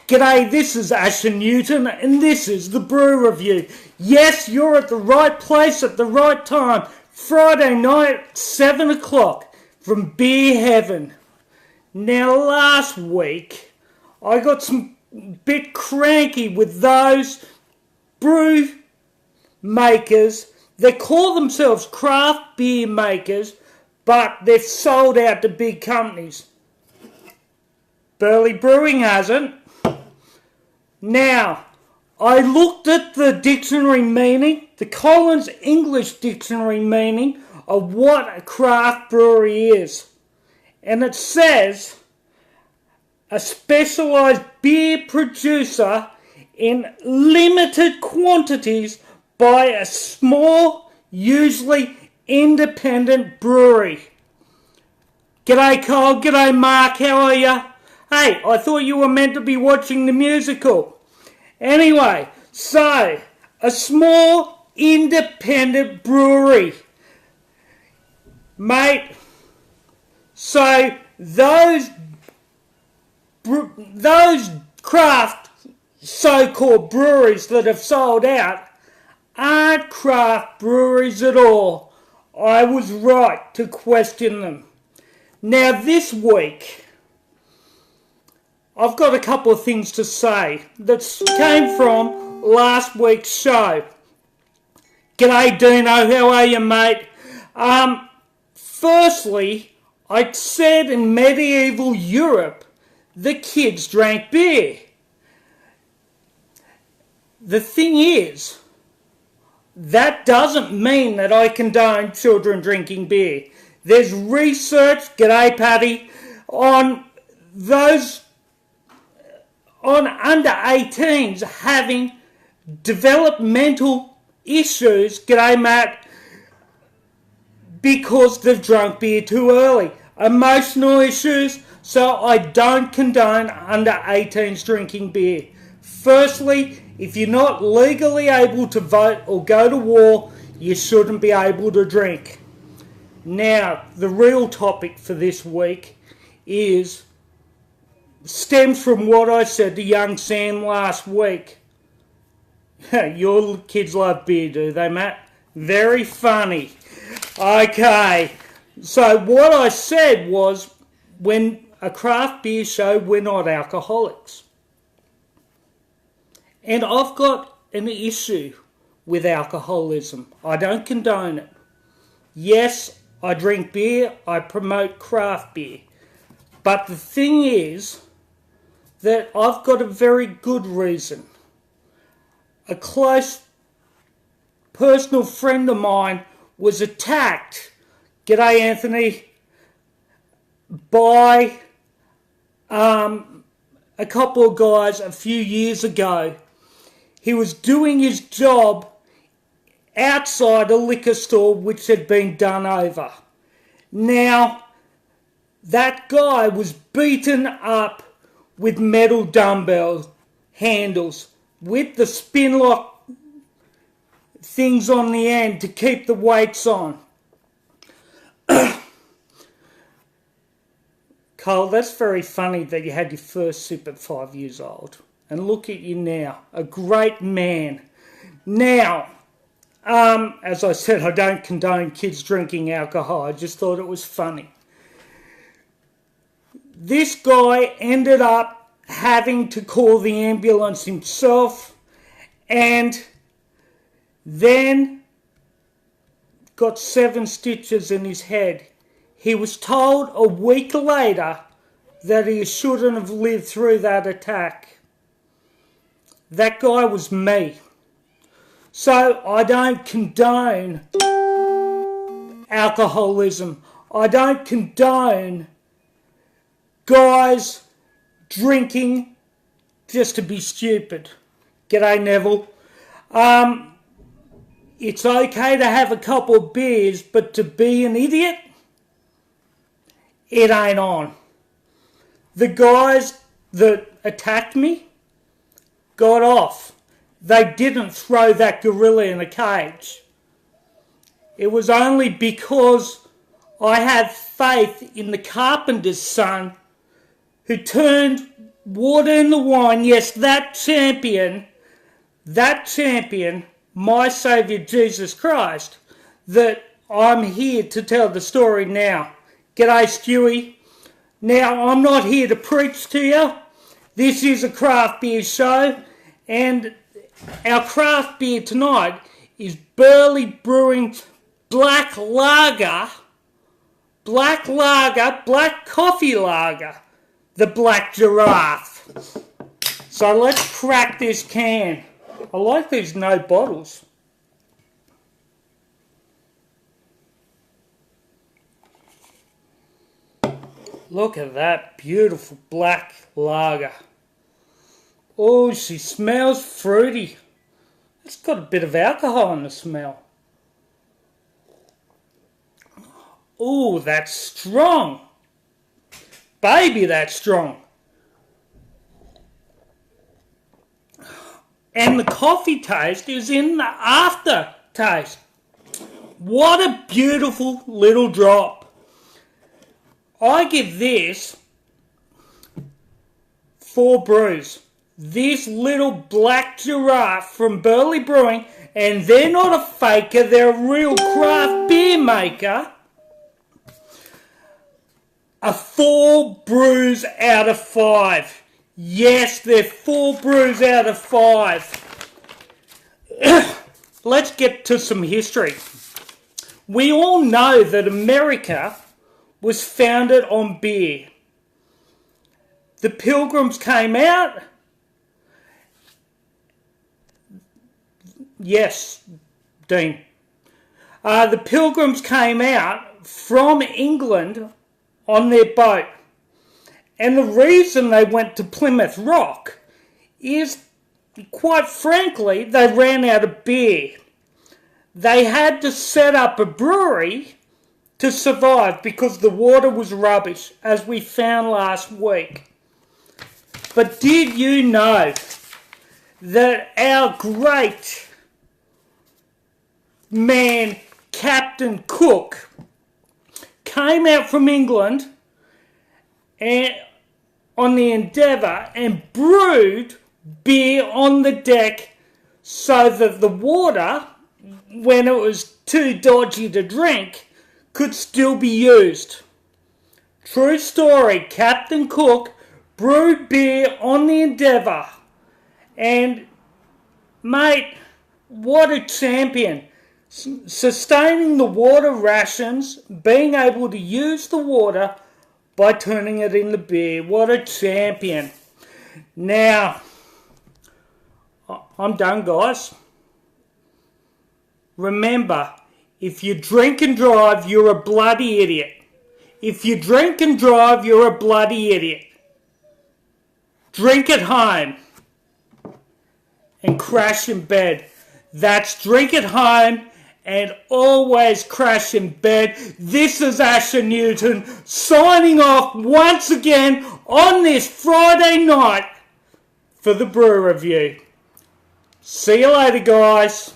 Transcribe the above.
G'day, this is Asher Newton and this is the Brew Review. Yes, you're at the right place at the right time. Friday night, 7 o'clock from Beer Heaven. Now last week, I got some bit cranky with those brew makers. They call themselves craft beer makers, but they've sold out to big companies. Burley Brewing hasn't. Now, I looked at the dictionary meaning, the Collins English dictionary meaning of what a craft brewery is. And it says, a specialised beer producer in limited quantities by a small, usually independent brewery. G'day Cole, g'day Mark, how are ya? Hey, I thought you were meant to be watching the musical. Anyway, so, a small, independent brewery. Mate, so those craft so-called breweries that have sold out aren't craft breweries at all. I was right to question them. Now this week, I've got a couple of things to say that came from last week's show. G'day Dino, how are you mate? Firstly, I said in medieval Europe, the kids drank beer. The thing is, that doesn't mean that I condone children drinking beer. There's research, g'day Paddy, on those on under 18s having developmental issues, g'day Matt, because they've drunk beer too early. Emotional issues, so I don't condone under 18s drinking beer. Firstly, if you're not legally able to vote or go to war, you shouldn't be able to drink. Now, the real topic for this week stems from what I said to young Sam last week. Your kids love beer, do they, Matt? Very funny. Okay, so what I said was, when a craft beer show, we're not alcoholics. And I've got an issue with alcoholism. I don't condone it. Yes, I drink beer, I promote craft beer. But the thing is that I've got a very good reason. A close personal friend of mine was attacked, g'day Anthony, by a couple of guys a few years ago. He was doing his job outside a liquor store which had been done over. Now, that guy was beaten up with metal dumbbell handles with the spin lock things on the end to keep the weights on. Cole, that's very funny that you had your first sip at 5 years old. And look at you now, a great man. Now, as I said, I don't condone kids drinking alcohol. I just thought it was funny. This guy ended up having to call the ambulance himself and then got 7 stitches in his head. He was told a week later that he shouldn't have lived through that attack. That guy was me. So I don't condone alcoholism. I don't condone guys drinking just to be stupid. G'day Neville. It's okay to have a couple of beers, but to be an idiot, it ain't on. The guys that attacked me got off. They didn't throw that gorilla in a cage. It was only because I had faith in the carpenter's son who turned water in the wine, yes, that champion, my Saviour Jesus Christ, that I'm here to tell the story now. G'day, Stewie. Now, I'm not here to preach to you. This is a craft beer show, and our craft beer tonight is Burley Brewing Black Coffee Lager, the Black Giraffe. So let's crack this can. I like these no bottles. Look at that beautiful black lager. Oh, she smells fruity. It's got a bit of alcohol in the smell. Oh, that's strong. Baby, that's strong. And the coffee taste is in the aftertaste. What a beautiful little drop. I give this 4 brews. This little Black Giraffe from Burley Brewing, and they're not a faker, they're a real craft beer maker. A 4 brews out of 5. Yes, they're 4 brews out of 5. Let's get to some history. We all know that America was founded on beer. The Pilgrims came out. Yes, Dean. The Pilgrims came out from England on their boat. And the reason they went to Plymouth Rock is, quite frankly, they ran out of beer. They had to set up a brewery to survive because the water was rubbish, as we found last week. But did you know that our great man, Captain Cook, came out from England and on the Endeavour and brewed beer on the deck so that the water, when it was too dodgy to drink, could still be used. True story, Captain Cook brewed beer on the Endeavour. And, mate, what a champion. Sustaining the water rations, being able to use the water by turning it into beer. What a champion. Now, I'm done, guys. Remember, if you drink and drive, you're a bloody idiot. If you drink and drive, you're a bloody idiot. Drink at home and crash in bed. That's drink at home and always crash in bed. This is Asher Newton signing off once again on this Friday night for the Brew Review. See you later, guys.